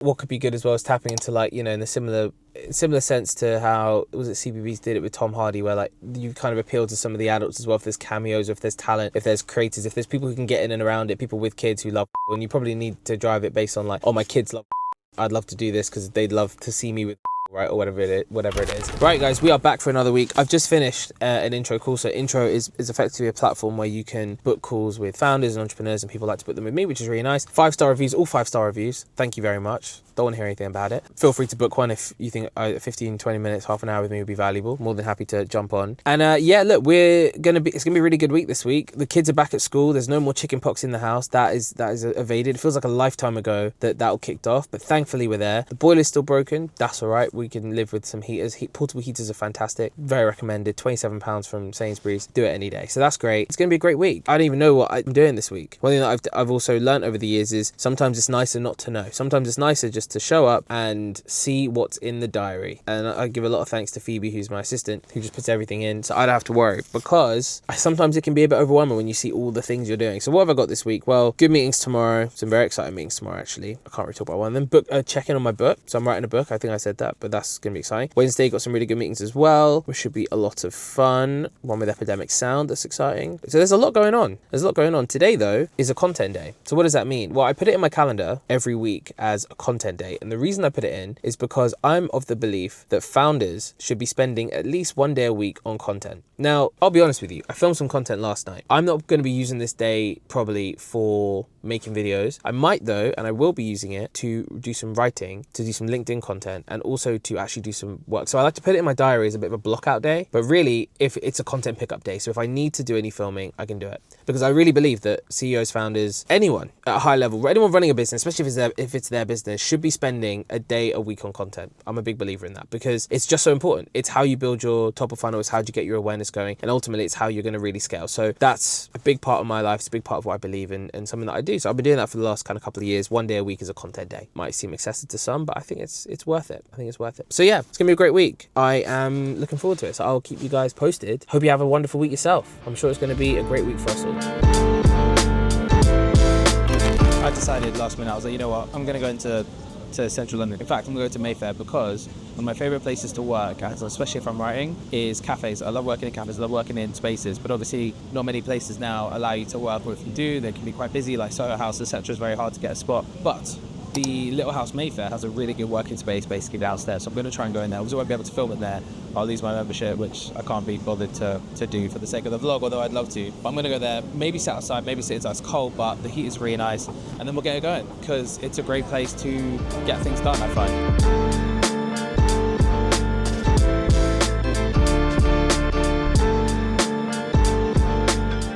what could be good as well is tapping into, like, you know, in a similar sense to how CBeebies did it with Tom Hardy, where like you kind of appeal to some of the adults as well. If there's cameos, if there's talent, if there's creators, if there's people who can get in and around it, people with kids who love, and you probably need to drive it based on like, oh, my kids love, I'd love to do this because they'd love to see me with, right, or whatever it is. Right, guys, we are back for another week. I've just finished an intro call. So intro is effectively a platform where you can book calls with founders and entrepreneurs, and people like to book them with me, which is really nice. 5-star reviews, all 5-star reviews. Thank you very much. Don't want to hear anything about it. Feel free to book one if you think 15, 20 minutes, half an hour with me would be valuable. More than happy to jump on. And yeah, look, it's gonna be a really good week this week. The kids are back at school. There's no more chicken pox in the house. That is evaded. It feels like a lifetime ago that all kicked off, but thankfully we're there. The boiler's still broken. That's all right. We can live with some heaters. Portable heaters are fantastic. Very recommended. £27 from Sainsbury's. Do it any day. So that's great. It's gonna be a great week. I don't even know what I'm doing this week. One thing that I've also learned over the years is sometimes it's nicer not to know. Sometimes it's nicer just to show up and see what's in the diary. And I give a lot of thanks to Phoebe, who's my assistant, who just puts everything in, so I don't have to worry, because sometimes it can be a bit overwhelming when you see all the things you're doing. So what have I got this week? Well, good meetings tomorrow. Some very exciting meetings tomorrow, actually. I can't really talk about one of them. Check in on my book. So I'm writing a book. I think I said that, but that's going to be exciting. Wednesday, got some really good meetings as well, which should be a lot of fun. One with Epidemic Sound, that's exciting. So there's a lot going on. Today, though, is a content day. So what does that mean? Well, I put it in my calendar every week as a content day. And the reason I put it in is because I'm of the belief that founders should be spending at least one day a week on content. Now, I'll be honest with you, I filmed some content last night. I'm not going to be using this day probably for making videos. I might though, and I will be using it to do some writing, to do some LinkedIn content, and also to actually do some work. So I like to put it in my diary as a bit of a block out day, but really if it's a content pickup day. So if I need to do any filming, I can do it, because I really believe that CEOs, founders, anyone at a high level, anyone running a business, especially if it's their business, should be spending a day a week on content. I'm a big believer in that, because it's just so important. It's how you build your top of funnel. It's how you get your awareness going, and ultimately it's how you're going to really scale. So that's a big part of my life. It's a big part of what I believe in, and something that I do. So I've been doing that for the last kind of couple of years. One day a week is a content day. Might seem excessive to some, but I think it's worth it. So yeah, it's gonna be a great week. I am looking forward to it. So I'll keep you guys posted. Hope you have a wonderful week yourself. I'm sure it's gonna be a great week for us all. I decided last minute, I was like, you know what, I'm gonna go into central London. In fact, I'm going to go to Mayfair, because one of my favourite places to work, especially if I'm writing, is cafes. I love working in cafes, I love working in spaces, but obviously not many places now allow you to work, or if you do, they can be quite busy, like Soho House, etc. It's very hard to get a spot. But the Little House Mayfair has a really good working space basically downstairs, so I'm going to try and go in there. I won't be able to film it there. I'll lose my membership, which I can't be bothered to do for the sake of the vlog, although I'd love to. But I'm going to go there, maybe sit outside, maybe sit inside. It's cold, but the heat is really nice, and then we'll get it going, because it's a great place to get things done, I find.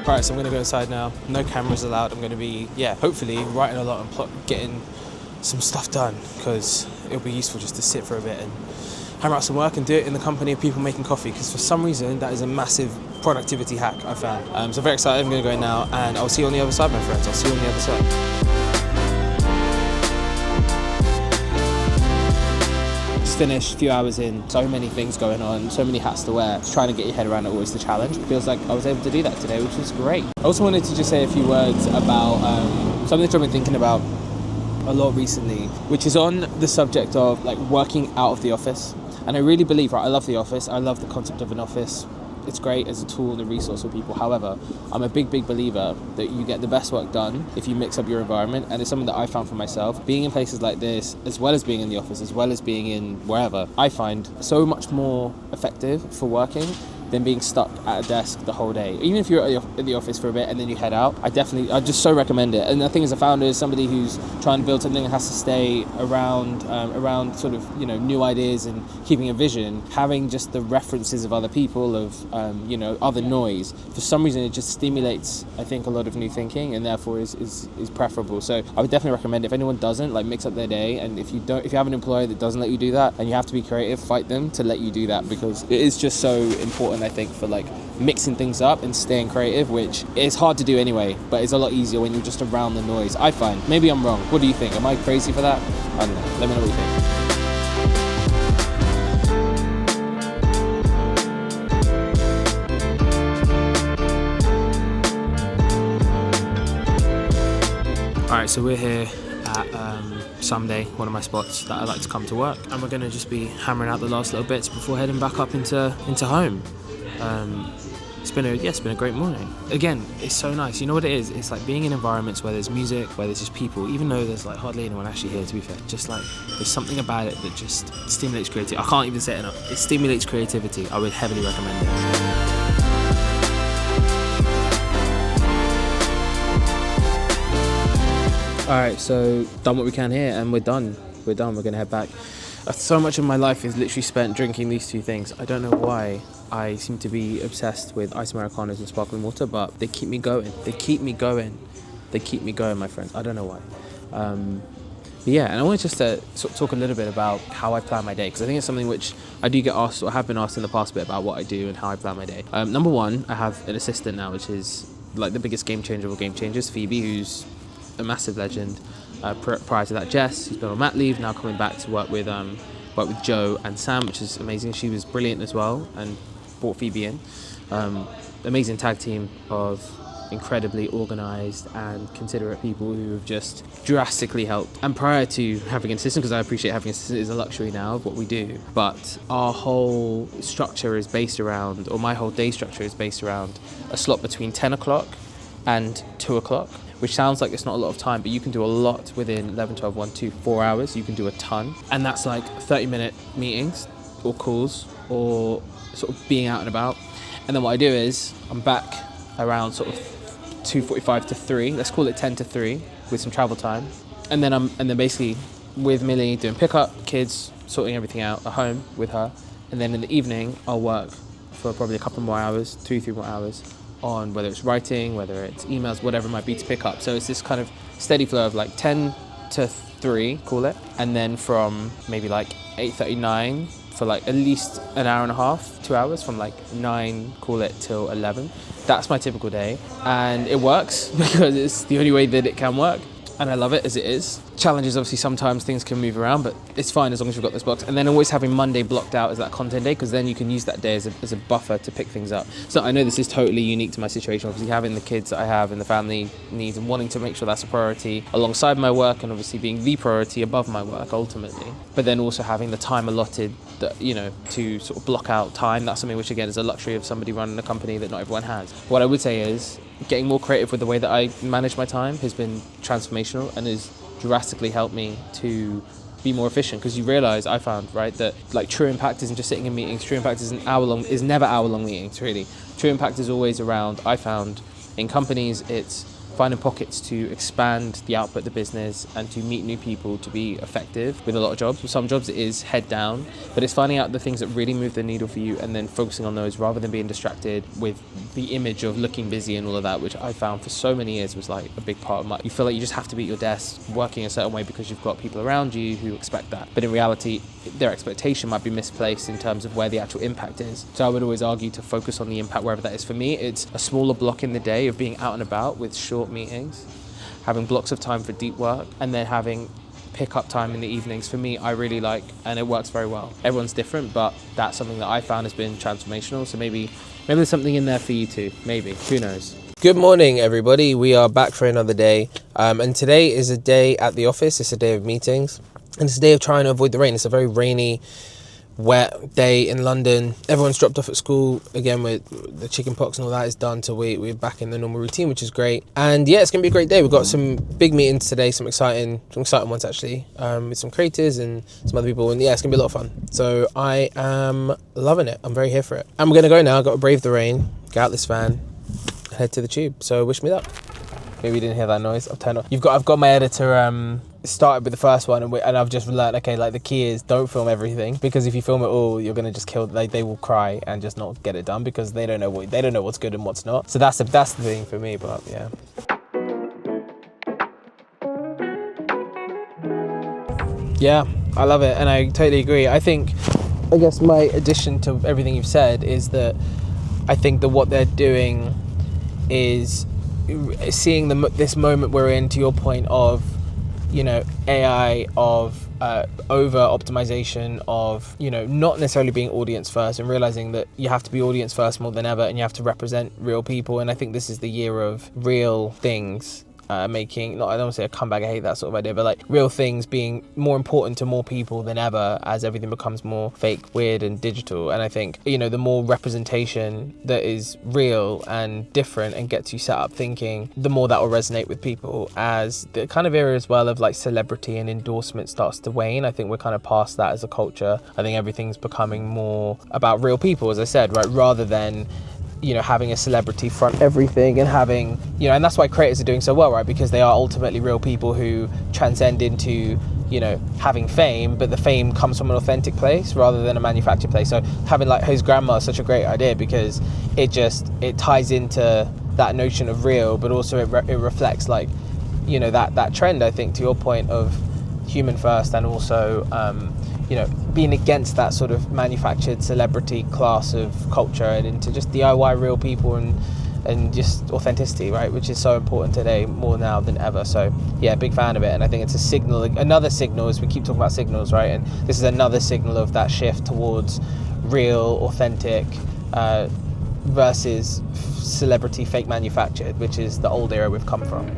Alright, so I'm going to go inside now. No cameras allowed. I'm going to be, hopefully writing a lot and getting some stuff done, because it'll be useful just to sit for a bit and hammer out some work and do it in the company of people making coffee, because for some reason that is a massive productivity hack I found. So I'm very excited. I'm going to go in now, and I'll see you on the other side, my friends. I'll see you on the other side. Finished, a few hours in, so many things going on, so many hats to wear. Trying to get your head around it always the challenge. It feels like I was able to do that today, which was great. I also wanted to just say a few words about something that I've been thinking about a lot recently, which is on the subject of like working out of the office. And I really believe, I love the office. I love the concept of an office. It's great as a tool and a resource for people. However, I'm a big believer that you get the best work done if you mix up your environment, and it's something that I found for myself. Being in places like this, as well as being in the office, as well as being in wherever, I find so much more effective for working than being stuck at a desk the whole day. Even if you're at the office for a bit and then you head out, I just so recommend it. And I think as a founder, as somebody who's trying to build something that has to stay around sort of, new ideas and keeping a vision, having just the references of other people, of, other noise, for some reason it just stimulates, I think, a lot of new thinking, and therefore is preferable. So I would definitely recommend it. If anyone doesn't, mix up their day, and if you have an employer that doesn't let you do that, and you have to be creative, fight them to let you do that, because it is just so important, I think, for mixing things up and staying creative, which is hard to do anyway, but it's a lot easier when you're just around the noise, I find. Maybe I'm wrong. What do you think? Am I crazy for that? I don't know. Let me know what you think. Alright, so we're here at someday, one of my spots that I like to come to work. And we're going to just be hammering out the last little bits before heading back up into home. It's been a great morning. Again, it's so nice. You know what it is? It's like being in environments where there's music, where there's just people, even though there's like hardly anyone actually here, to be fair. Just like, there's something about it that just stimulates creativity. I can't even say it enough. It stimulates creativity. I would heavily recommend it. Alright, so done what we can here and we're done. We're going to head back. So much of my life is literally spent drinking these two things. I don't know why I seem to be obsessed with ice Americanos and sparkling water, but they keep me going. They keep me going, my friends. I don't know why. But yeah, and I wanted just to sort of talk a little bit about how I plan my day, because I think it's something which I do get asked, or have been asked in the past a bit about what I do and how I plan my day. Number one, I have an assistant now, which is like the biggest game changer of all game changers, Phoebe, who's a massive legend. Prior to that, Jess, who's been on mat leave, now coming back to work with Joe and Sam, which is amazing. She was brilliant as well and brought Phoebe in. Amazing tag team of incredibly organised and considerate people who have just drastically helped. And prior to having an assistant, because I appreciate having an assistant is a luxury now of what we do, but our whole structure is based around, or my whole day structure is based around a slot between 10 o'clock and 2 o'clock. Which sounds like it's not a lot of time, but you can do a lot within 11, 12, 1, 2, 4 hours. You can do a ton. And that's like 30-minute meetings or calls or sort of being out and about. And then what I do is I'm back around sort of 2:45 to 3. Let's call it 10 to 3 with some travel time. And then basically with Millie doing pickup, kids, sorting everything out at home with her. And then in the evening, I'll work for probably a couple more hours, 3 more hours, on whether it's writing, whether it's emails, whatever it might be to pick up. So it's this kind of steady flow of like 10 to 3, call it. And then from maybe like 8:39 for like at least an hour and a half, 2 hours, from like 9, call it, till 11. That's my typical day. And it works because it's the only way that it can work. And I love it as it is. Challenges, obviously, sometimes things can move around, but it's fine as long as you've got this box. And then always having Monday blocked out as that content day, because then you can use that day as a buffer to pick things up. So I know this is totally unique to my situation, obviously having the kids that I have and the family needs and wanting to make sure that's a priority alongside my work, and obviously being the priority above my work ultimately. But then also having the time allotted that, you know, to sort of block out time. That's something which again is a luxury of somebody running a company that not everyone has. What I would say is getting more creative with the way that I manage my time has been transformational and has drastically helped me to be more efficient, because you realize, I found, right, that like true impact isn't just sitting in meetings. True impact is never hour-long meetings, really. True impact is always around, I found, in companies, it's finding pockets to expand the output of the business and to meet new people to be effective with a lot of jobs. With some jobs it is head down, but it's finding out the things that really move the needle for you and then focusing on those rather than being distracted with the image of looking busy and all of that, which I found for so many years was like a big part of my... You feel like you just have to be at your desk working a certain way because you've got people around you who expect that. But in reality, their expectation might be misplaced in terms of where the actual impact is. So I would always argue to focus on the impact wherever that is. For me, it's a smaller block in the day of being out and about with short meetings, having blocks of time for deep work, and then having pick-up time in the evenings. For me, I really like, and it works very well. Everyone's different, but that's something that I found has been transformational. So maybe there's something in there for you too. Maybe. Who knows? Good morning, everybody. We are back for another day. And today is a day at the office. It's a day of meetings. And it's a day of trying to avoid the rain. It's a very rainy, wet day in London. Everyone's dropped off at school again with the chicken pox and all that is done, so we're back in the normal routine, which is great. And yeah, it's gonna be a great day. We've got some big meetings today, some exciting ones actually, with some creators and some other people, and yeah, it's gonna be a lot of fun. So I am loving it. I'm very here for it. And we're gonna go now. I've got to brave the rain, get out this van, and head to the tube. So wish me luck. Maybe you didn't hear that noise. I've turned off. I've got my editor started with the first one, and I've just learned, okay, like the key is don't film everything, because if you film it all, you're gonna just kill. They will cry and just not get it done because they don't know what's good and what's not. So that's the thing for me. But yeah. Yeah, I love it, and I totally agree. I guess my addition to everything you've said is that I think that what they're doing is seeing this moment we're in, to your point of, you know, AI, of over optimization, of, you know, not necessarily being audience first, and realizing that you have to be audience first more than ever, and you have to represent real people. And I think this is the year of real things making, not, I don't want to say a comeback, I hate that sort of idea, but like real things being more important to more people than ever as everything becomes more fake, weird and digital. And I think, you know, the more representation that is real and different and gets you set up thinking, the more that will resonate with people. As the kind of era as well of like celebrity and endorsement starts to wane, I think we're kind of past that as a culture. I think everything's becoming more about real people, as I said, right, rather than, you know, having a celebrity front everything and having, you know, and that's why creators are doing so well, right, because they are ultimately real people who transcend into, you know, having fame, but the fame comes from an authentic place rather than a manufactured place. So having like his grandma is such a great idea because it ties into that notion of real, but also it reflects like, you know, that trend, I think, to your point, of human first, and also you know, being against that sort of manufactured celebrity class of culture and into just DIY real people and just authenticity, right, which is so important today more now than ever. So yeah, big fan of it, and I think it's a signal, another signal, as we keep talking about signals, right, and this is another signal of that shift towards real, authentic versus celebrity, fake manufactured, which is the old era we've come from.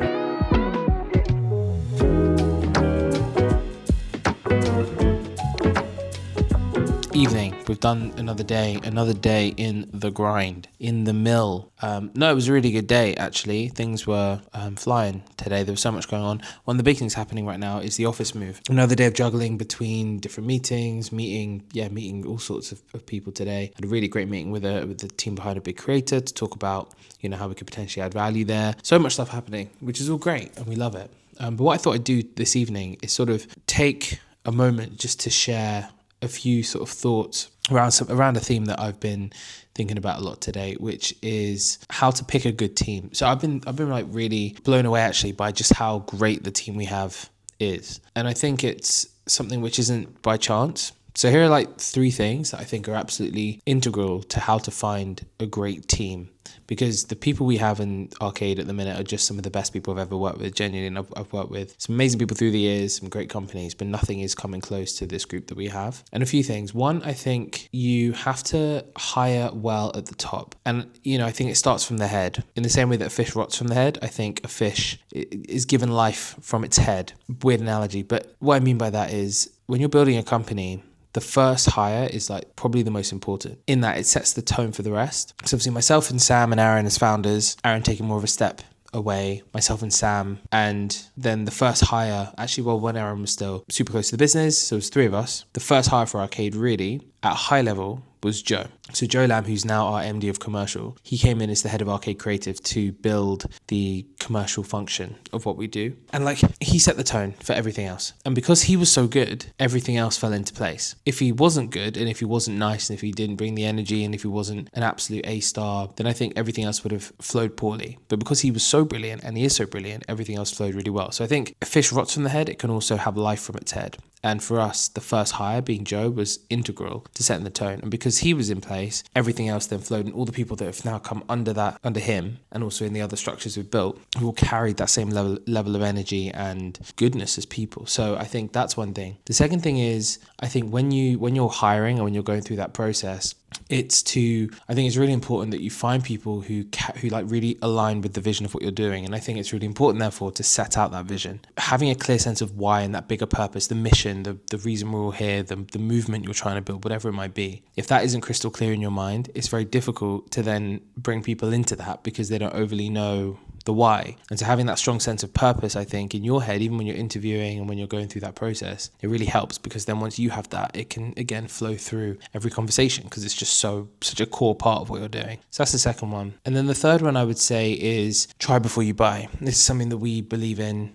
Evening, we've done another day in the grind, in the mill. No, it was a really good day, actually. Things were flying today. There was so much going on. One of the big things happening right now is the office move. Another day of juggling between different meetings, meeting all sorts of people today. Had a really great meeting with the team behind A Big Creator to talk about, you know, how we could potentially add value there. So much stuff happening, which is all great, and we love it. But what I thought I'd do this evening is sort of take a moment just to share a few sort of thoughts around a theme that I've been thinking about a lot today, which is how to pick a good team. So I've been like really blown away actually by just how great the team we have is. And I think it's something which isn't by chance. So here are like 3 things that I think are absolutely integral to how to find a great team. Because the people we have in Arcade at the minute are just some of the best people I've ever worked with, genuinely. And I've worked with some amazing people through the years, some great companies, but nothing is coming close to this group that we have. And a few things. One, I think you have to hire well at the top. And, you know, I think it starts from the head. In the same way that a fish rots from the head, I think a fish is given life from its head. Weird analogy. But what I mean by that is when you're building a company, the first hire is like probably the most important in that it sets the tone for the rest. So obviously myself and Sam and Aaron as founders, Aaron taking more of a step away, myself and Sam, and then the first hire, actually, well, when Aaron was still super close to the business, so it was 3 of us. The first hire for Arcade really at a high level was Joe. So Joe Lamb, who's now our MD of commercial, he came in as the head of Arcade Creative to build the commercial function of what we do. And like, he set the tone for everything else. And because he was so good, everything else fell into place. If he wasn't good, and if he wasn't nice, and if he didn't bring the energy, and if he wasn't an absolute A-star, then I think everything else would have flowed poorly. But because he was so brilliant, and he is so brilliant, everything else flowed really well. So I think a fish rots from the head, it can also have life from its head. And for us, the first hire, being Joe, was integral to setting the tone. And because he was in place, everything else then flowed. And all the people that have now come under him, and also in the other structures we've built, who all carried that same level of energy and goodness as people. So I think that's one thing. The second thing is, I think when you're hiring, or when you're going through that process, I think it's really important that you find people who like really align with the vision of what you're doing. And I think it's really important, therefore, to set out that vision. Having a clear sense of why and that bigger purpose, the mission, the reason we're all here, the movement you're trying to build, whatever it might be. If that isn't crystal clear in your mind, it's very difficult to then bring people into that because they don't overly know the why. And so having that strong sense of purpose, I think, in your head, even when you're interviewing and when you're going through that process, it really helps, because then once you have that, it can again flow through every conversation, because it's just such a core part of what you're doing. So that's the second one. And then the third one I would say is try before you buy. This is something that we believe in.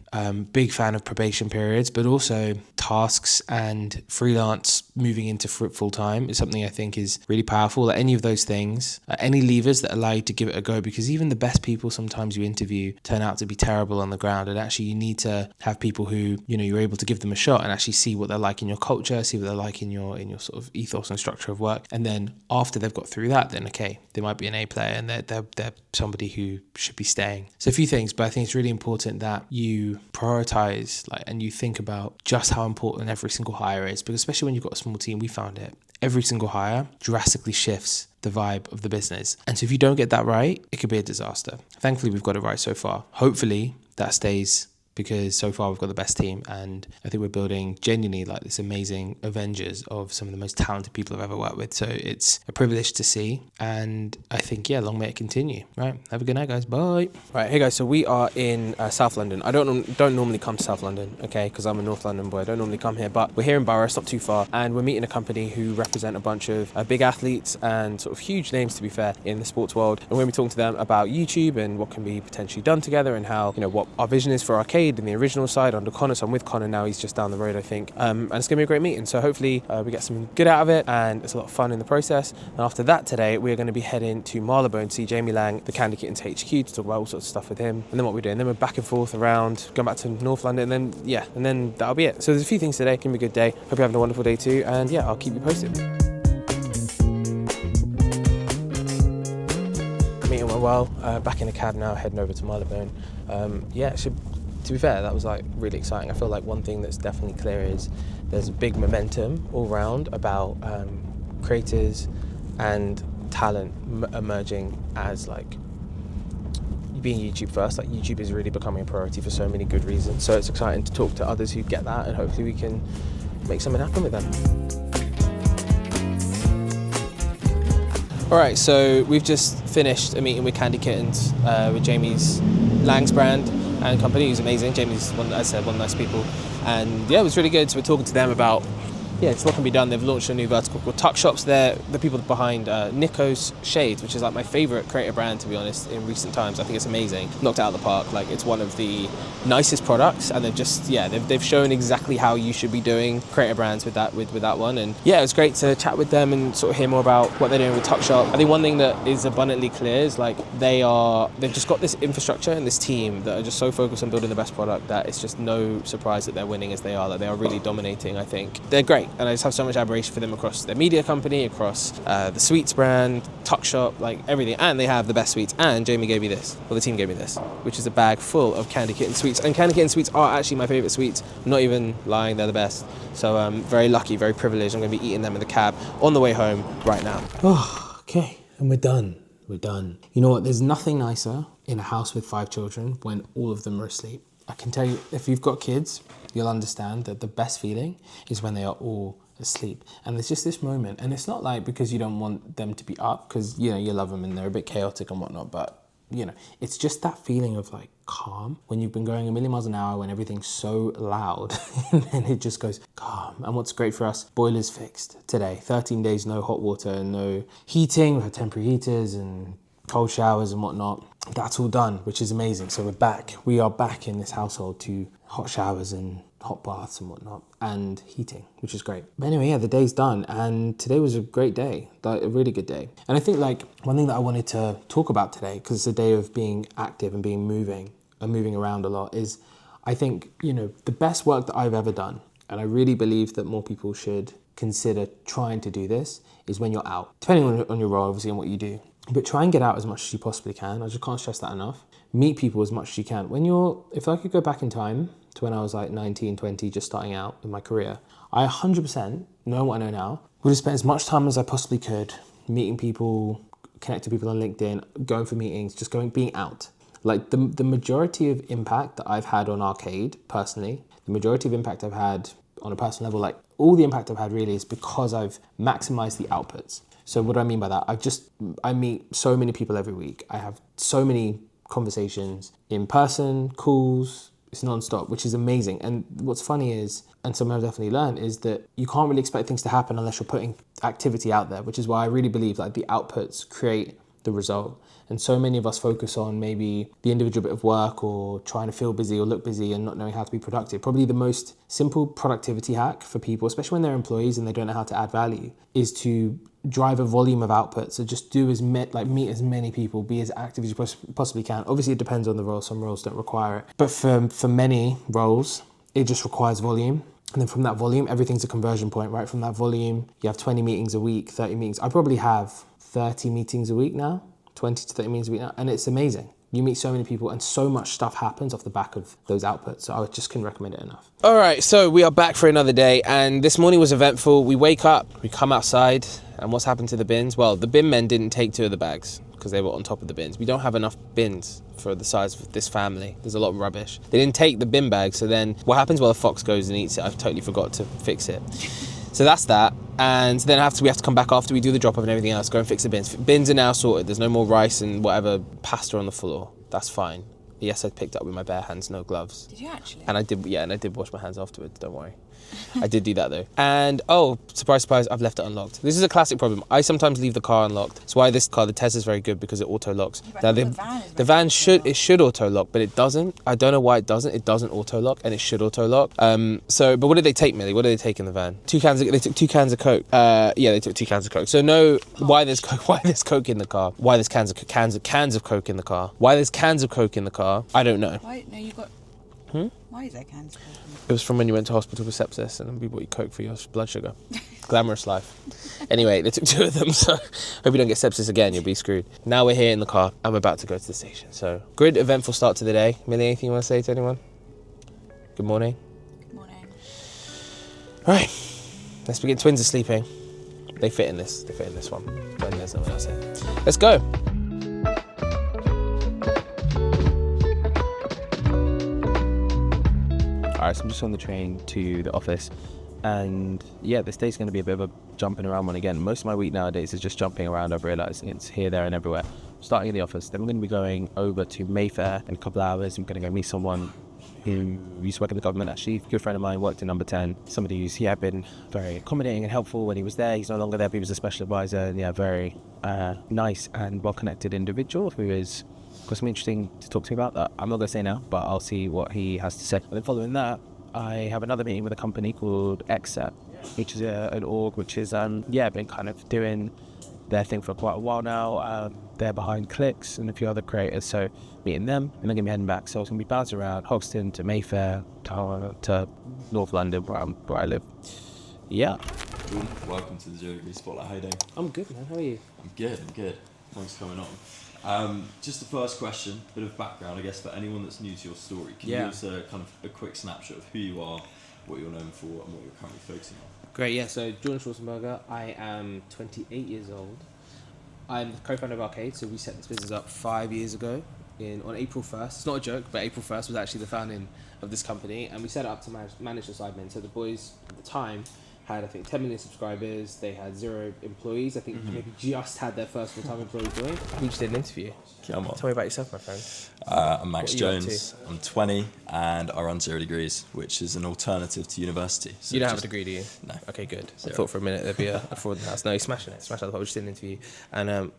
Big fan of probation periods, but also tasks and freelance moving into full time is something I think is really powerful. Like any of those things, any levers that allow you to give it a go, because even the best people sometimes you interview turn out to be terrible on the ground, and actually you need to have people who, you know, you're able to give them a shot and actually see what they're like in your culture, see what they're like in your sort of ethos and structure of work. And then after they've got through that, then okay, they might be an A player and they're somebody who should be staying. So a few things, but I think it's really important that you prioritize and you think about just how important every single hire is, because especially when you've got a small team, we found it. Every single hire drastically shifts the vibe of the business. And so if you don't get that right, it could be a disaster. Thankfully, we've got it right so far. Hopefully, that stays, because so far we've got the best team, and I think we're building genuinely like this amazing Avengers of some of the most talented people I've ever worked with. So it's a privilege to see, and I think, yeah, long may it continue. Right, have a good night, guys. Bye. Right, hey guys, so we are in South London. I don't normally come to South London, okay, because I'm a North London boy. I don't normally come here, but we're here in Borough, it's not too far, and we're meeting a company who represent a bunch of big athletes and sort of huge names, to be fair, in the sports world. And we're going to be talking to them about YouTube and what can be potentially done together, and how, you know, what our vision is for Arcade in the original side under Connor. So I'm with Connor now, he's just down the road, I think. And it's going to be a great meeting. So hopefully we get some good out of it, and it's a lot of fun in the process. And after that today, we're going to be heading to Marylebone to see Jamie Lang, the Candy Kittens HQ, to talk about all sorts of stuff with him. And then what we're doing, then we're back and forth around, going back to North London, and then, yeah, and then that'll be it. So there's a few things today. It's going to be a good day. Hope you're having a wonderful day too. And yeah, I'll keep you posted. Meeting went well. Back in the cab now, heading over to Marylebone. To be fair, that was like really exciting. I feel like one thing that's definitely clear is there's a big momentum all round about creators and talent emerging as like being YouTube first. Like YouTube is really becoming a priority for so many good reasons. So it's exciting to talk to others who get that, and hopefully we can make something happen with them. All right, so we've just finished a meeting with Candy Kittens, with Jamie's Lang's brand and company, who's amazing. Jamie's, one of the nice people. And yeah, it was really good. So we're talking to them about, it's not going to be done. They've launched a new vertical called Tuck Shops. They're the people behind Nico's Shades, which is like my favorite creator brand, to be honest, in recent times. I think it's amazing. Knocked it out of the park. Like, it's one of the nicest products, and they've shown exactly how you should be doing creator brands with that one. And yeah, it was great to chat with them and sort of hear more about what they're doing with Tuck Shop. I think one thing that is abundantly clear is like they've just got this infrastructure and this team that are just so focused on building the best product that it's just no surprise that they're winning as they are. Like, they are really dominating. I think they're great. And I just have so much admiration for them across their media company, across the sweets brand, Tuck Shop, like everything. And they have the best sweets. And Jamie gave me this, the team gave me this, which is a bag full of Candy Kitten sweets. And Candy Kitten sweets are actually my favourite sweets. I'm not even lying, they're the best. So I'm very lucky, very privileged. I'm going to be eating them in the cab on the way home right now. Oh, okay. And we're done. We're done. You know what? There's nothing nicer in a house with 5 children when all of them are asleep. I can tell you, if you've got kids, you'll understand that the best feeling is when they are all asleep. And there's just this moment, and it's not like because you don't want them to be up, because you love them and they're a bit chaotic and whatnot, but it's just that feeling of like calm when you've been going a million miles an hour, when everything's so loud and then it just goes calm. And what's great for us, boilers fixed today, 13 days no hot water and no heating. We had temporary heaters and cold showers and whatnot. That's all done, which is amazing. So we are back in this household to hot showers and hot baths and whatnot, and heating, which is great. But anyway, yeah, the day's done, and today was a great day, like a really good day. And I think like one thing that I wanted to talk about today, because it's a day of being active and being moving around a lot, is I think, the best work that I've ever done, and I really believe that more people should consider trying to do this, is when you're out, depending on your role, obviously, and what you do. But try and get out as much as you possibly can. I just can't stress that enough. Meet people as much as you can. If I could go back in time to when I was like 19, 20, just starting out in my career, I 100%, knowing what I know now, would have spent as much time as I possibly could meeting people, connecting people on LinkedIn, going for meetings, just being out. Like the majority of impact that I've had on Arcade, personally, the majority of impact I've had on a personal level, like all the impact I've had really is because I've maximized the outputs. So what do I mean by that? I meet so many people every week. I have so many conversations in person, calls, it's non-stop, which is amazing. And what's funny is, and something I've definitely learned, is that you can't really expect things to happen unless you're putting activity out there, which is why I really believe like the outputs create the result. And so many of us focus on maybe the individual bit of work or trying to feel busy or look busy and not knowing how to be productive. Probably the most simple productivity hack for people, especially when they're employees and they don't know how to add value, is to drive a volume of output. So just meet as many people, be as active as you possibly can. Obviously it depends on the role. Some roles don't require it. But for many roles, it just requires volume. And then from that volume, everything's a conversion point, right? From that volume, you have 20 meetings a week, 30 meetings. I probably have 30 meetings a week now, 20 to 30 meetings a week now. And it's amazing. You meet so many people and so much stuff happens off the back of those outputs. So I just couldn't recommend it enough. All right, so we are back for another day. And this morning was eventful. We wake up, we come outside, And what's happened to the bins? Well, the bin men didn't take 2 of the bags because they were on top of the bins. We don't have enough bins for the size of this family. There's a lot of rubbish. They didn't take the bin bag, so then what happens? Well, the fox goes and eats it. I've totally forgot to fix it. So that's that. And then we have to come back after we do the drop-off and everything else, go and fix the bins. Bins are now sorted. There's no more rice and whatever pasta on the floor. That's fine. Yes, I picked up with my bare hands, no gloves. Did you actually? And I did wash my hands afterwards, don't worry. I did do that though. And oh, surprise, surprise, I've left it unlocked. This is a classic problem. I sometimes leave the car unlocked. That's why this car, the Tesla's very good because it auto locks. Yeah, now the van should auto lock, but it doesn't. I don't know why it doesn't. It doesn't auto lock and it should auto lock. But what did they take, Millie? What did they take in the van? They took 2 cans of Coke. Yeah, they took 2 cans of Coke. So no, why there's Coke in the car? Why there's cans of Coke in the car? Why there's cans of Coke in the car? I don't know. Why? No, you got. Why is there cans of Coke? It was from when you went to hospital with sepsis and then we bought you Coke for your blood sugar. Glamorous life. Anyway, they took 2 of them, so hope you don't get sepsis again, you'll be screwed. Now we're here in the car. I'm about to go to the station. So, good eventful start to the day. Millie, anything you want to say to anyone? Good morning. Good morning. All right, let's begin. Twins are sleeping. They fit in this one. When there's no one else here. Let's go. Alright, so I'm just on the train to the office, and yeah, this day's going to be a bit of a jumping around one again. Most of my week nowadays is just jumping around. I've realised it's here, there and everywhere. Starting in the office, then we're going to be going over to Mayfair in a couple of hours. I'm going to go meet someone who used to work in the government, actually. A good friend of mine, worked in Number 10. Somebody who's been very accommodating and helpful when he was there. He's no longer there, but he was a special advisor, and yeah, very nice and well-connected individual who is got something interesting to talk to me about that I'm not going to say now, but I'll see what he has to say. And then following that, I have another meeting with a company called XSET, which is an org which is been kind of doing their thing for quite a while now. They're behind Clicks and a few other creators, so meeting them, and then going to be heading back. So I was going to be bouncing around Hoxton to Mayfair to North London, where I live. Yeah. Welcome to the 0 Degree Spotlight. How you doing? I'm good, man. How are you? I'm good. Thanks for coming on. Just the first question, bit of background, I guess, for anyone that's new to your story. Can you give us a kind of a quick snapshot of who you are, what you're known for, and what you're currently focusing on? Great, yeah. So Jordan Schwarzenberger. I am 28 years old. I'm the co-founder of Arcade. So we set this business up 5 years ago on April 1st. It's not a joke, but April 1st was actually the founding of this company, and we set it up to manage the Sidemen. So the boys at the time had, I think, 10 million subscribers. They had 0 employees. I think maybe just had their first full-time employee join. We just did an interview. Come on. Tell me about yourself, my friend. I'm Max Jones. I'm 20 and I run 0 Degrees, which is an alternative to university. So You don't have a degree, do you? No. Okay, good. 0. I thought for a minute there'd be a fraud in the house. No, he's smashing it. Smash out the whole. We just did an interview. And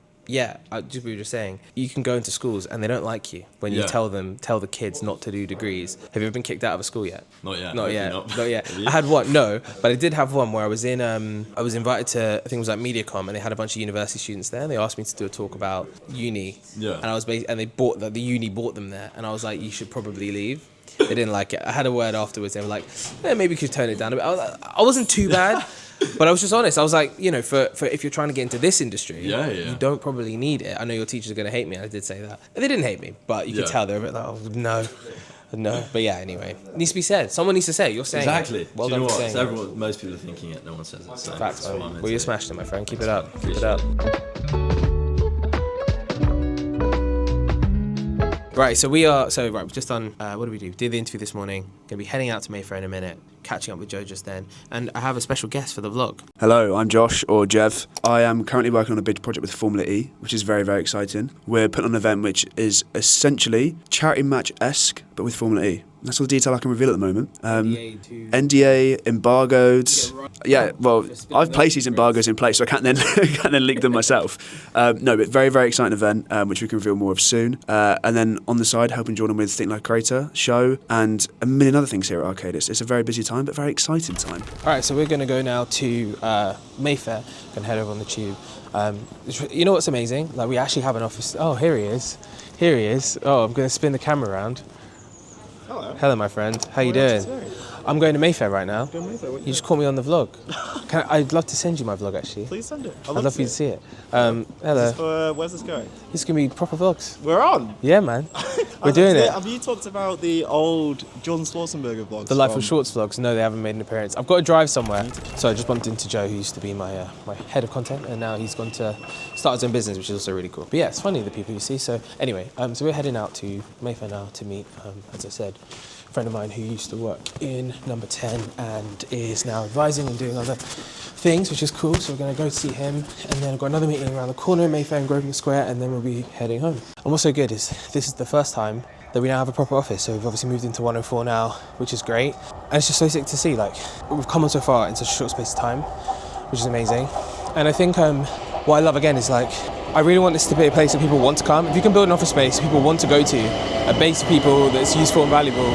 just we were just saying, you can go into schools and they don't like you when you tell the kids not to do degrees. Have you ever been kicked out of a school yet? Not yet. Not yet. I had one, but I did have one where I was invited to, I think it was like MediaCom, and they had a bunch of university students there, and they asked me to do a talk about uni. Yeah. And they bought the uni bought them there, and I was like, you should probably leave. They didn't like it. I had a word afterwards. They were like, maybe you could tone it down a bit. I wasn't too bad. But I was just honest. I was like, for if you're trying to get into this industry, you don't probably need it. I know your teachers are going to hate me. I did say that. They didn't hate me, but you could tell they were a bit like, oh, no. But yeah, anyway. It needs to be said. Someone needs to say it. You're saying exactly. Well Do you done know for what? saying It's most people are thinking it. No one says it. So facts, man. Well, you smashed it, my friend. Keep it up. Keep it Appreciate up. Right, so we've just done, what do? Did the interview this morning. Gonna be heading out to Mayfair in a minute, catching up with Joe just then. And I have a special guest for the vlog. Hello, I'm Josh, or Jev. I am currently working on a big project with Formula E, which is very, very exciting. We're putting on an event which is essentially charity match-esque, but with Formula E. That's all the detail I can reveal at the moment. NDA, embargoed. Yeah, well, I've placed these embargoes in place, so I can't then leak them myself. No, but very, very exciting event, which we can reveal more of soon. And then on the side, helping Jordan with Think Like Creator, show, and a million other things here at Arcade. It's a very busy time, but very exciting time. All right, so we're going to go now to Mayfair. Going to head over on the tube. You know what's amazing? Like, we actually have an office. Oh, here he is. Oh, I'm going to spin the camera around. Hello, my friend. How you doing? I'm going to Mayfair right now. You just caught me on the vlog. I'd love to send you my vlog, actually. Please send it. I'd love for you to see it. Hello. Where's this going? This is going to be proper vlogs. We're on. Yeah, man. We're doing it. Have you talked about the old John Schwarzenberger vlogs? The Life of Shorts vlogs, no, they haven't made an appearance. I've got to drive somewhere, so I just bumped into Joe, who used to be my my head of content, and now he's gone to start his own business, which is also really cool. But yeah, it's funny the people you see. So anyway, so we're heading out to Mayfair now to meet, as I said, a friend of mine who used to work in Number 10 and is now advising and doing other things, which is cool. So we're going to go see him, and then I've got another meeting around the corner in Mayfair and Grosvenor Square, and then we'll be heading home. And what's so good is this is the first time that we now have a proper office. So we've obviously moved into 104 now, which is great. And it's just so sick to see, like, we've come on so far in such a short space of time, which is amazing. And I think what I love again is, like, I really want this to be a place that people want to come. If you can build an office space people want to go to, a base of people that's useful and valuable,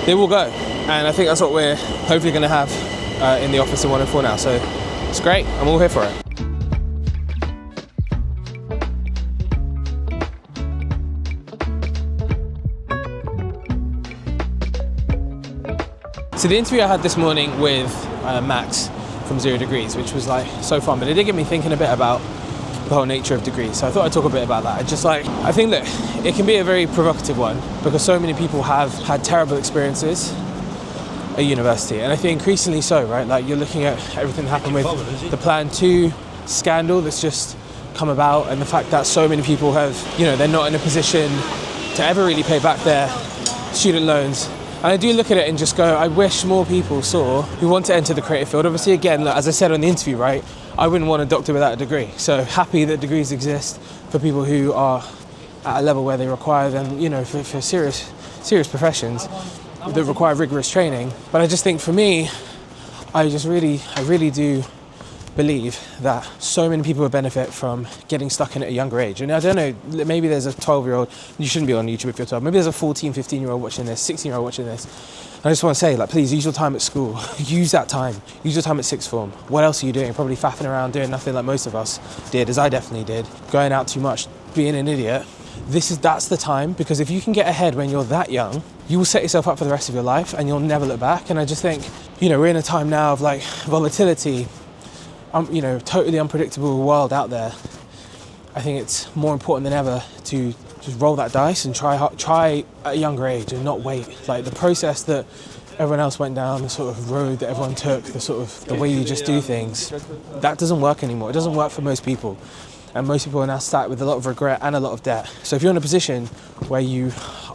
they will go. And I think that's what we're hopefully going to have in the office in 104 now. So it's great. I'm all here for it. So the interview I had this morning with Max from 0 Degrees, which was like so fun, but it did get me thinking a bit about the whole nature of degrees. So I thought I'd talk a bit about that. I think that it can be a very provocative one because so many people have had terrible experiences at university, and I think increasingly so, right? Like, you're looking at everything that happened with the Plan 2 scandal that's just come about, and the fact that so many people have, they're not in a position to ever really pay back their student loans. And I do look at it and just go, I wish more people saw who want to enter the creative field. Obviously, again, as I said on the interview, right, I wouldn't want a doctor without a degree. So happy that degrees exist for people who are at a level where they require them, for serious professions that require rigorous training. But I just think for me, I really do believe that so many people would benefit from getting stuck in at a younger age. And I don't know, maybe there's a 12-year-old, you shouldn't be on YouTube if you're 12, maybe there's a 14, 15-year-old watching this, 16-year-old watching this. And I just want to say, please use your time at school. Use that time. Use your time at sixth form. What else are you doing? Probably faffing around doing nothing like most of us did, as I definitely did. Going out too much, being an idiot. That's the time, because if you can get ahead when you're that young, you will set yourself up for the rest of your life and you'll never look back. And I just think, we're in a time now of volatility, totally unpredictable world out there. I think it's more important than ever to just roll that dice and try at a younger age and not wait. Like, the process that everyone else went down, the sort of road that everyone took, the way you just do things, that doesn't work anymore. It doesn't work for most people. And most people are now sat with a lot of regret and a lot of debt. So if you're in a position where you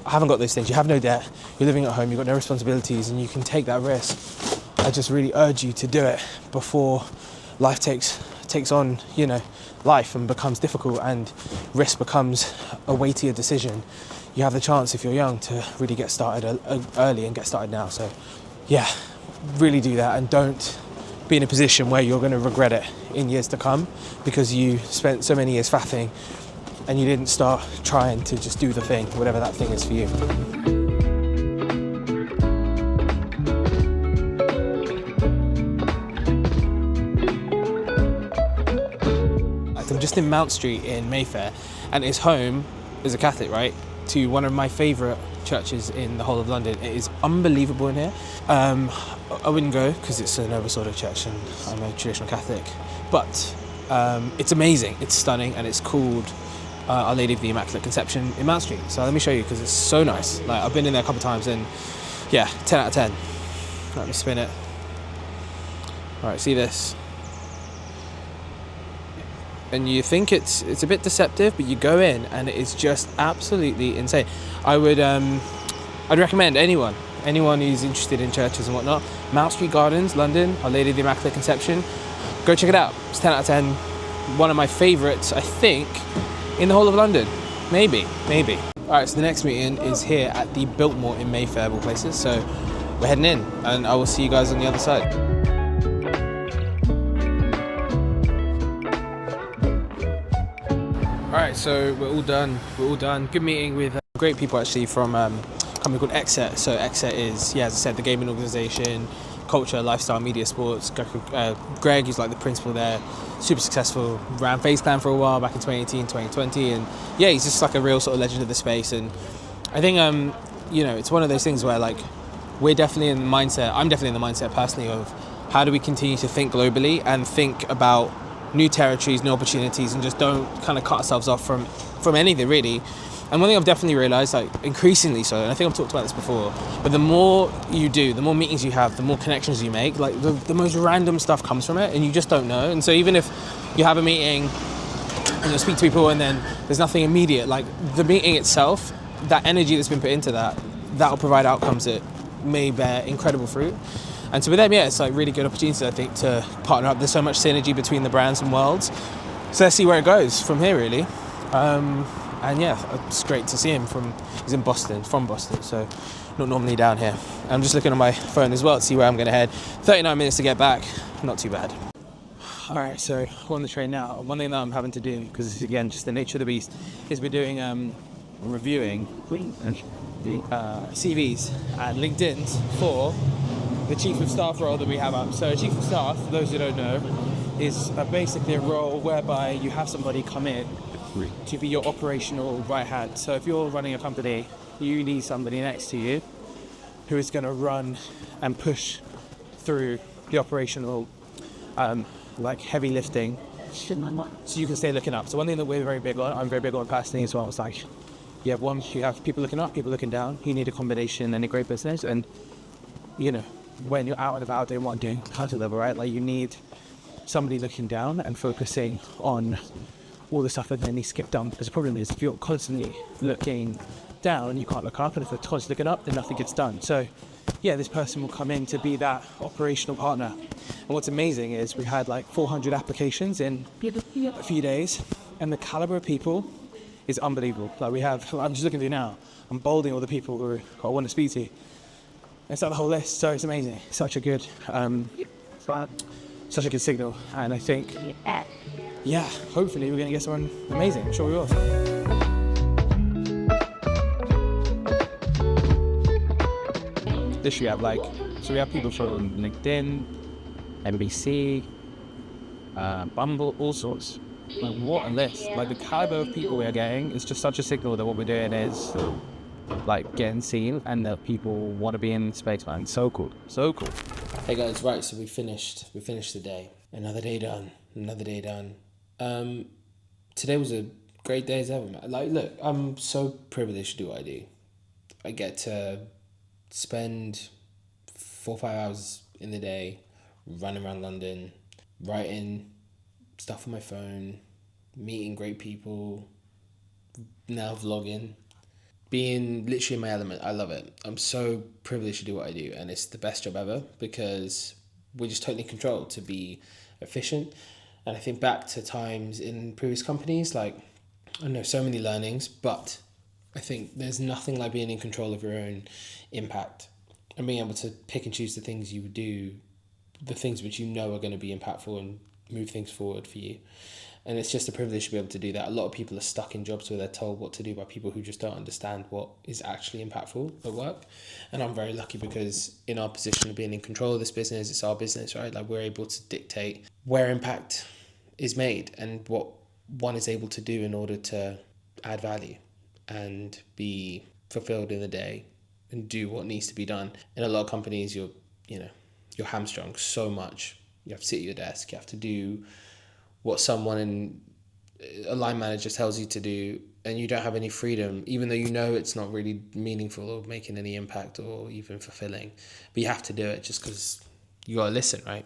haven't got those things, you have no debt, you're living at home, you've got no responsibilities, and you can take that risk, I just really urge you to do it before life takes on, life and becomes difficult and risk becomes a weightier decision. You have the chance, if you're young, to really get started early and get started now. So yeah, really do that, and don't be in a position where you're going to regret it in years to come because you spent so many years faffing and you didn't start trying to just do the thing, whatever that thing is for you. I'm just in Mount Street in Mayfair, and his home is a Catholic, right, to one of my favourite churches in the whole of London. It is unbelievable in here. I wouldn't go because it's an over-sorted church and I'm a traditional Catholic, but it's amazing, it's stunning, and it's called Our Lady of the Immaculate Conception in Mount Street. So let me show you, because it's so nice. I've been in there a couple of times and yeah, 10 out of 10. Let me spin it. All right, see this? And you think it's a bit deceptive, but you go in and it is just absolutely insane. I'd recommend anyone who's interested in churches and whatnot, Mount Street Gardens, London, Our Lady of the Immaculate Conception, go check it out. It's 10 out of 10. One of my favourites, I think, in the whole of London. Maybe. All right, so the next meeting is here at the Biltmore in Mayfair, of all places. So we're heading in, and I will see you guys on the other side. Alright, so we're all done. Good meeting with great people actually from a company called Exet. So Exet is, as I said, the gaming organisation, culture, lifestyle, media, sports. Greg, who's like the principal there, super successful, ran FaZe Clan for a while back in 2018, 2020, and yeah, he's just like a real sort of legend of the space. And I think, it's one of those things where I'm definitely in the mindset personally of how do we continue to think globally and think about new territories, new opportunities, and just don't kind of cut ourselves off from anything really. And one thing I've definitely realised, like increasingly so, and I think I've talked about this before, but the more you do, the more meetings you have, the more connections you make, like the most random stuff comes from it and you just don't know. And so even if you have a meeting and you speak to people and then there's nothing immediate, like the meeting itself, that energy that's been put into that'll provide outcomes that may bear incredible fruit. And so with them, yeah, it's like really good opportunity, I think, to partner up. There's so much synergy between the brands and worlds. So let's see where it goes from here, really. And yeah, it's great to see him he's in Boston, from Boston, so not normally down here. I'm just looking on my phone as well to see where I'm going to head. 39 minutes to get back, not too bad. All right, so we're on the train now. One thing that I'm having to do, because again, just the nature of the beast, is we're doing reviewing CVs and LinkedIn's for the Chief of Staff role that we have up. So Chief of Staff, for those who don't know, is basically a role whereby you have somebody come in to be your operational right hand. So if you're running a company, you need somebody next to you who is going to run and push through the operational like heavy lifting so you can stay looking up. So one thing that we're very big on, I'm very big on personally as well, it's like you have people looking up, people looking down. You need a combination in a great business, and you know, when you're out and about doing what I'm doing, counter level, right? Like you need somebody looking down and focusing on all the stuff that then needs to get done. Because the problem is if you're constantly looking down, you can't look up, and if they're constantly looking up, then nothing gets done. So yeah, this person will come in to be that operational partner. And what's amazing is we had like 400 applications in a few days, and the caliber of people is unbelievable. Like I'm just looking through now, I'm bolding all the people who I want to speak to. It's like the whole list, so it's amazing. Such a good signal, and I think, yeah, hopefully we're going to get someone amazing. I'm sure we will. This we have we have people from LinkedIn, NBC, Bumble, all sorts. Like what a list! Like the caliber of people we're getting is just such a signal that what we're doing is like getting seen, and that people want to be in space, man. So cool. Hey guys, right, so we finished the day. Another day done. Today was a great day as ever, man. Like, look, I'm so privileged to do what I do. I get to spend 4 or 5 hours in the day running around London, writing stuff on my phone, meeting great people, now vlogging, being literally in my element. I love it. I'm so privileged to do what I do, and it's the best job ever because we're just totally controlled to be efficient. And I think back to times in previous companies, like, I don't know, so many learnings, but I think there's nothing like being in control of your own impact and being able to pick and choose the things you would do, the things which you know are going to be impactful and move things forward for you. And it's just a privilege to be able to do that. A lot of people are stuck in jobs where they're told what to do by people who just don't understand what is actually impactful at work. And I'm very lucky because in our position of being in control of this business, it's our business, right? Like we're able to dictate where impact is made and what one is able to do in order to add value and be fulfilled in the day and do what needs to be done. In a lot of companies, you're hamstrung so much. You have to sit at your desk. You have to do what someone a line manager tells you to do, and you don't have any freedom, even though you know it's not really meaningful or making any impact or even fulfilling. But you have to do it just because you got to listen, right?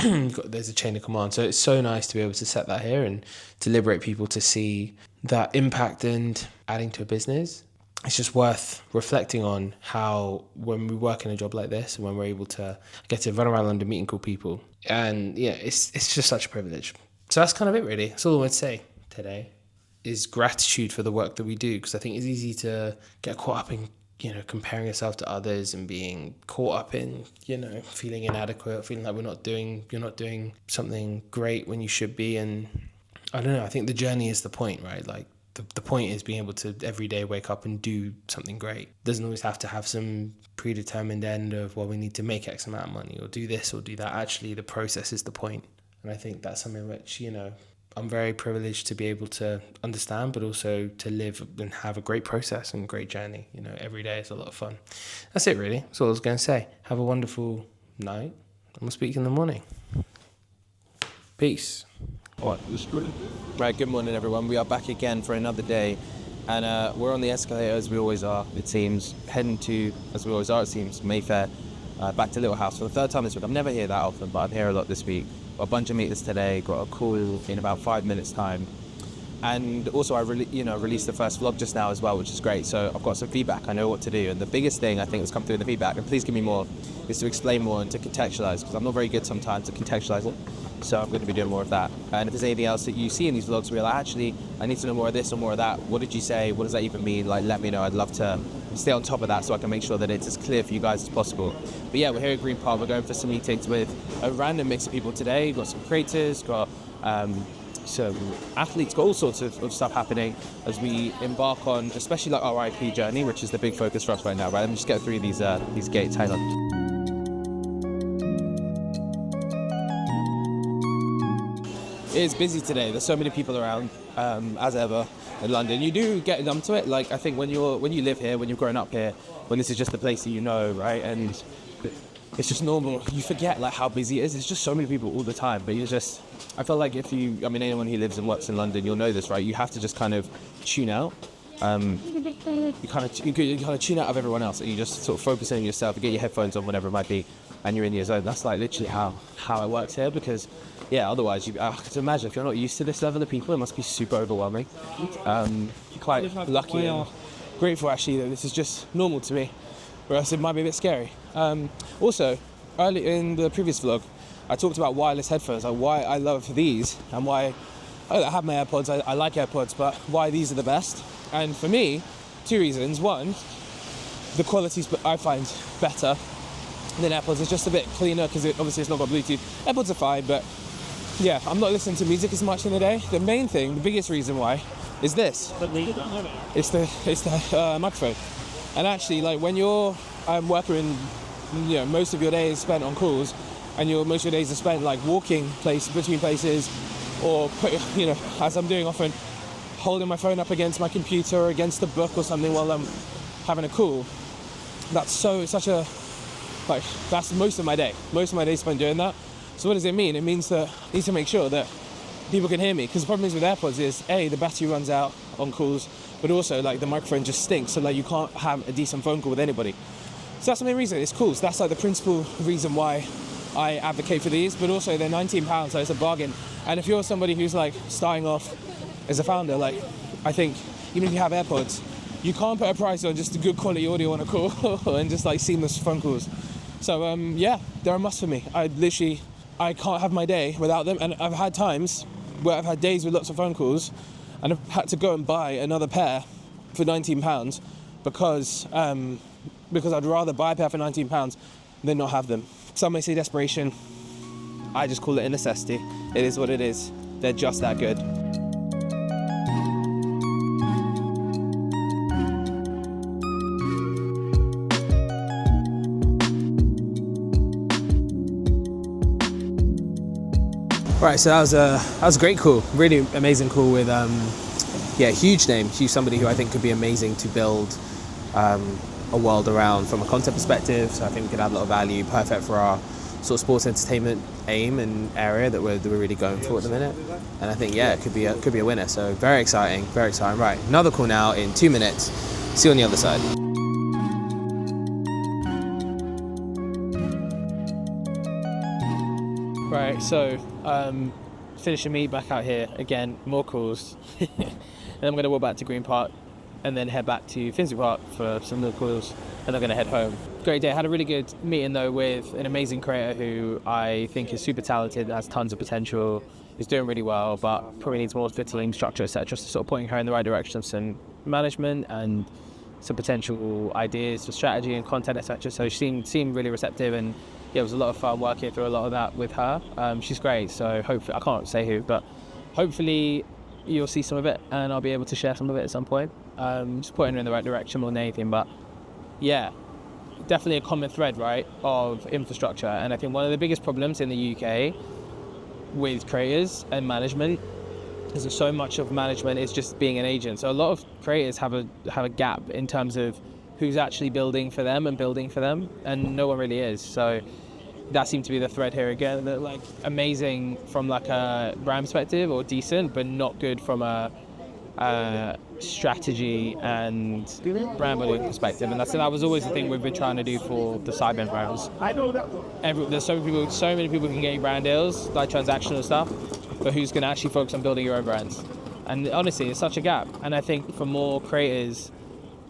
There's a chain of command. So it's so nice to be able to set that here and to liberate people to see that impact and adding to a business. It's just worth reflecting on how when we work in a job like this and when we're able to get to run around London meeting cool people, and yeah, it's just such a privilege. So that's kind of it, really. That's all I would say today is gratitude for the work that we do, because I think it's easy to get caught up in, comparing yourself to others and being caught up in, feeling inadequate, feeling like you're not doing something great when you should be. And I don't know, I think the journey is the point, right? Like the point is being able to every day wake up and do something great. Doesn't always have to have some predetermined end of, well, we need to make X amount of money or do this or do that. Actually, the process is the point. And I think that's something which, I'm very privileged to be able to understand, but also to live and have a great process and great journey. Every day is a lot of fun. That's it, really. That's all I was going to say. Have a wonderful night, and we'll speak in the morning. Peace. Right, good morning everyone. We are back again for another day And we're on the escalator, as we always are, it seems, heading to, as we always are, it seems, Mayfair, back to Little House for the third time this week. I'm never here that often, but I'm here a lot this week. Got a bunch of meetings today, got a call in about 5 minutes' time. And also I released the first vlog just now as well, which is great. So I've got some feedback, I know what to do. And the biggest thing I think that's come through in the feedback, and please give me more, is to explain more and to contextualize, because I'm not very good sometimes to contextualize it. So I'm going to be doing more of that. And if there's anything else that you see in these vlogs where you're like, actually, I need to know more of this or more of that, what did you say? What does that even mean? Like, let me know. I'd love to stay on top of that so I can make sure that it's as clear for you guys as possible. But yeah, we're here at Green Park. We're going for some meetings with a random mix of people today. We've got some creators, got some athletes, got all sorts of stuff happening as we embark on, especially like our IP journey, which is the big focus for us right now. Right, let me just get through these gates. Hang on. It is busy today. There's so many people around, as ever in London. You do get numb to it. Like, I think when you live here, when you've grown up here, when this is just the place that you know, right, and it's just normal, you forget like how busy it is. There's just so many people all the time. But I feel like anyone who lives and works in London, you'll know this, right? You have to just kind of tune out. You kind of tune out of everyone else, and you just sort of focus on yourself. You get your headphones on, whatever it might be, and you're in your zone. That's like literally how it works here, because otherwise I can imagine if you're not used to this level of people, it must be super overwhelming. Quite lucky and grateful actually that this is just normal to me, or else it might be a bit scary. Also, early in the previous vlog, I talked about wireless headphones, like why I love these and why I have my AirPods. I like AirPods, but why these are the best. And for me, 2 reasons. One, the quality I find better than AirPods. It's just a bit cleaner because obviously it's not got Bluetooth. AirPods are fine, but yeah, I'm not listening to music as much in the day. The main thing, the biggest reason why, is this. It's the microphone. And actually, like when you're working, most of your day is spent on calls, and most of your days are spent like walking between places, or as I'm doing often, holding my phone up against my computer or against a book or something while I'm having a call. That's most of my day. Most of my day is spent doing that. So what does it mean? It means that I need to make sure that people can hear me, because the problem is with AirPods is the battery runs out on calls, but also like the microphone just stinks, so like you can't have a decent phone call with anybody. So that's the main reason. It's cool. So that's like the principal reason why I advocate for these, but also they're £19, so it's a bargain. And if you're somebody who's like starting off as a founder, like I think even if you have AirPods, you can't put a price on just a good quality audio on a call and just like seamless phone calls. So they're a must for me. I can't have my day without them, and I've had times where I've had days with lots of phone calls and I've had to go and buy another pair for £19 because I'd rather buy a pair for £19 than not have them. Some may say desperation. I just call it a necessity. It is what it is. They're just that good. Right, so that was a great call, really amazing call with huge name, somebody who I think could be amazing to build a world around from a content perspective. So I think we could add a lot of value, perfect for our sort of sports entertainment aim and area that we're really going for at the minute. And I think it could be a winner. So very exciting, very exciting. Right, another call now in 2 minutes. See you on the other side. Right, so finishing meet back out here again, more calls. And I'm going to walk back to Green Park and then head back to Finsbury Park for some little calls, and I'm going to head home. Great day. I had a really good meeting though with an amazing creator who I think is super talented, has tons of potential, is doing really well, but probably needs more fitting structure, etc. Just sort of pointing her in the right direction of some management and some potential ideas for strategy and content, etc. So she seemed really receptive, and it was a lot of fun working through a lot of that with her. She's great, so hopefully, I can't say who, but hopefully you'll see some of it and I'll be able to share some of it at some point. Just pointing her in the right direction more than anything, but yeah, definitely a common thread, right, of infrastructure. And I think one of the biggest problems in the UK with creators and management is that so much of management is just being an agent. So a lot of creators have a gap in terms of who's actually building for them, and no one really is. So that seemed to be the thread here again, that like amazing from like a brand perspective or decent, but not good from a strategy and brand building perspective, and that was always the thing we've been trying to do for the Sidemen brands. There's so many people who can get you brand deals, like transactional stuff, but who's going to actually focus on building your own brands? And honestly, it's such a gap. And I think for more creators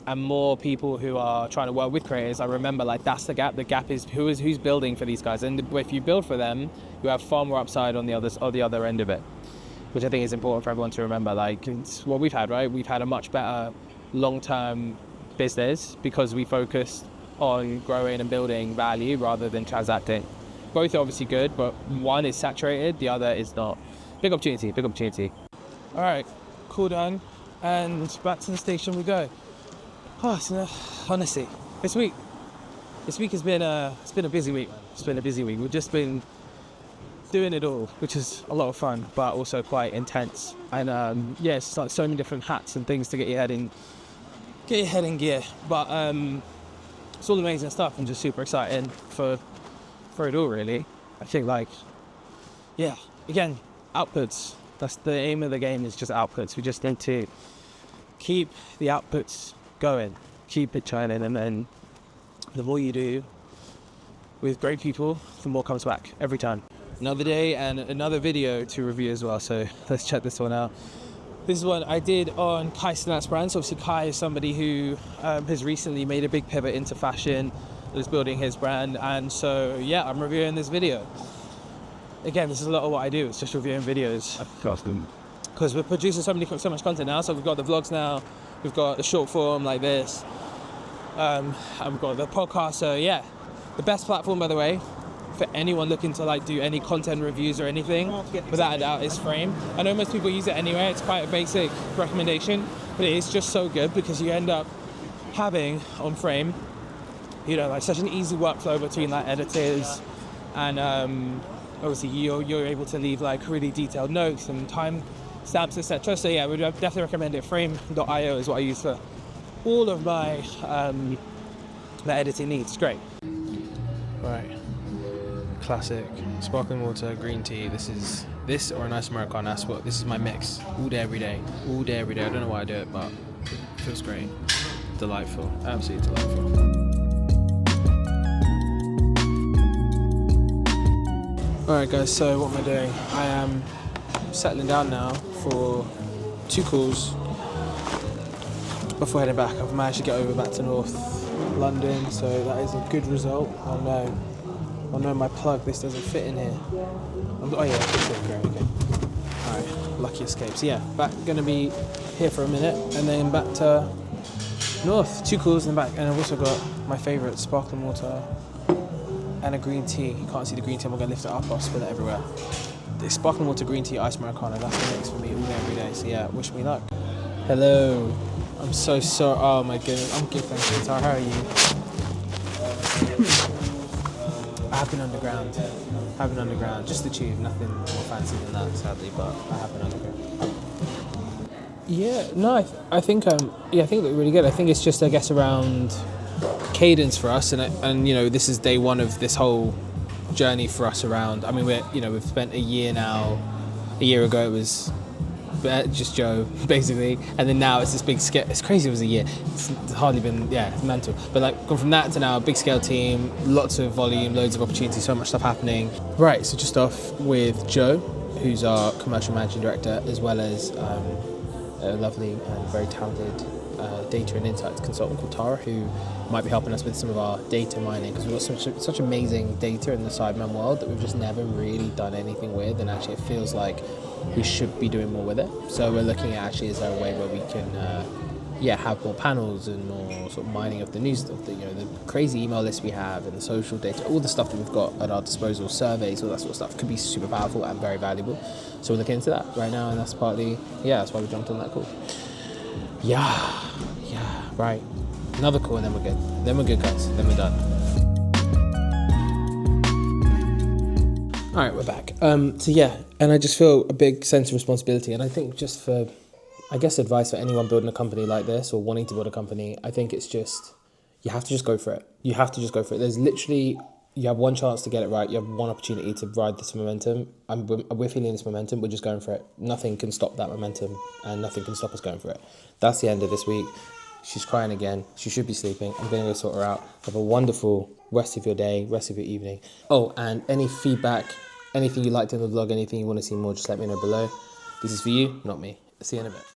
and more people who are trying to work with creators, I remember like that's the gap. The gap is who's building for these guys, and if you build for them, you have far more upside on the other end of it, which I think is important for everyone to remember. Like, it's what we've had, right? We've had a much better long-term business because we focused on growing and building value rather than transacting. Both are obviously good, but one is saturated, the other is not. Big opportunity. All right, cool down, and back to the station we go. Honestly, this week has been it's been a busy week. We've just been doing it all, which is a lot of fun, but also quite intense. And it's like so many different hats and things to get your head in gear. But it's all amazing stuff. I'm just super excited for it all, really. I think again, outputs. That's the aim of the game, is just outputs. We just need to keep the outputs going, keep it shining, and then the more you do with great people, the more comes back every time. Another day and another video to review as well, so let's check this one out. This is one I did on Kai Cenat's brand. So obviously Kai is somebody who has recently made a big pivot into fashion, is building his brand, and so I'm reviewing this video. Again, this is a lot of what I do, it's just reviewing videos. Because we're producing so much content now, so we've got the vlogs now, we've got the short form like this, and we've got the podcast, so the best platform, by the way, for anyone looking to do any content reviews or anything, without a doubt, is Frame. I know most people use it anyway, it's quite a basic recommendation, but it is just so good because you end up having on Frame, such an easy workflow between editors, and obviously you're able to leave really detailed notes and time stamps, etc. So we would definitely recommend it. Frame.io is what I use for all of my editing needs. It's great. Right, classic sparkling water, green tea. This or a nice Americano. This is my mix all day, every day. I don't know why I do it, but it feels great. Delightful, absolutely delightful. Alright guys, so what am I doing? I am settling down now for 2 calls before heading back. I've managed to get back to North London, so that is a good result. Oh no, my plug, this doesn't fit in here. Great, okay. Alright, lucky escape. So gonna be here for a minute and then back to North. 2 calls and back, and I've also got my favourite sparkling water and a green tea. You can't see the green tea, I'm gonna lift it up, I'll spill it everywhere. The sparkling water, green tea, ice Americano, that's the mix for me all day, every day. So wish me luck. Hello. I'm so sorry. Oh my goodness. I'm good, thank you. How are you? I have been underground. Just the tube, nothing more fancy than that, sadly, but I have been underground. I think they're really good. I think it's just, I guess, around cadence for us, and this is day one of this whole journey for us around. I mean, we've spent a year now. A year ago it was just Joe basically, and then now it's this big scale. It's crazy. It was a year. It's hardly been it's mental. But gone from that to now, a big scale team, lots of volume, loads of opportunity, so much stuff happening. Right. So just off with Joe, who's our commercial managing director, as well as a lovely and very talented data and insights consultant called Tara, who might be helping us with some of our data mining, because we've got such amazing data in the Sidemen world that we've just never really done anything with, and actually it feels like we should be doing more with it. So we're looking at is there a way where we can have more panels and more sort of mining of the news, of the crazy email list we have and the social data, all the stuff that we've got at our disposal, surveys, all that sort of stuff could be super powerful and very valuable. So we're looking into that right now, and that's partly that's why we jumped on that call. Right. Another call and then we're good. Then we're good, guys. Then we're done. All right, we're back. And I just feel a big sense of responsibility. And I think just for, advice for anyone building a company like this or wanting to build a company, I think it's just, you have to just go for it. There's literally You have one chance to get it right. You have one opportunity to ride this momentum. We're feeling this momentum. We're just going for it. Nothing can stop that momentum, and nothing can stop us going for it. That's the end of this week. She's crying again. She should be sleeping. I'm going to go sort her out. Have a wonderful rest of your day, rest of your evening. Oh, and any feedback, anything you liked in the vlog, anything you want to see more, just let me know below. This is for you, not me. See you in a bit.